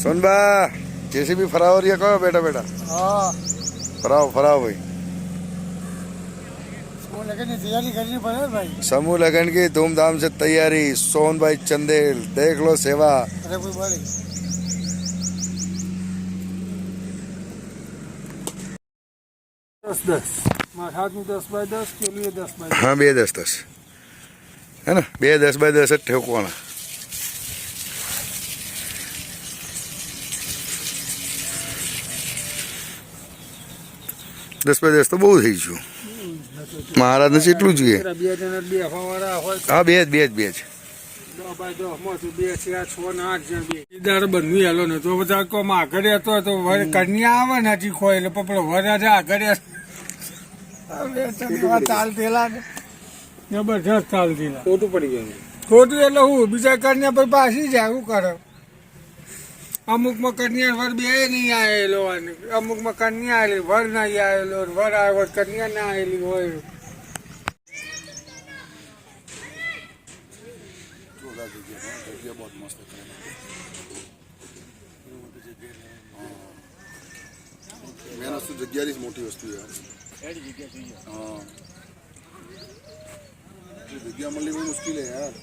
सोनबा JCB फराव रही है कहो बेटा बेटा हाँ फराव फराव भाई समूह लगन की तैयारी करनी पड़े भाई। समूह लगन की धूमधाम से तैयारी सोन भाई चंदेल देख लो सेवा अरे कोई बोले 10-10 मारे हाथ में 10x10 के लिए 10x10। हाँ 2-10-10 है ना 2-10x10 ठेकवाना 10x10 તો બહુ થઈ ગયું મહારાજને કેટલું જોઈએ બે જણા બે હવાવાળા હોય હા બે જ 10x10 માંથી 2 4 6 ને 8 જણ બે ઈદાર બનવી હેલો ને તો બધા કો માં આગળ હતો તો વર કન્યા આવે ને હજી કોઈ એટલે પપડો વરાજા આગળ હવે ચંદવા ચાલતેલા ને જબરજસ્ત ચાલતેલા ખોટું પડી ગયું ખોટું એટલે હું બીજા કન્યા પર પાછી જાય શું કરે અમુકમાં કન્યા વર બે નહીં આવેલો અને અમુકમાં કન્યા આવેલી વર નહીં આવેલો વર આવ્યો કન્યા ના આવેલી હોય बहुत मस्त मेन वस्तु जग्या मोटी वस्तु है हाँ जग्या मळी मुश्किल है यार।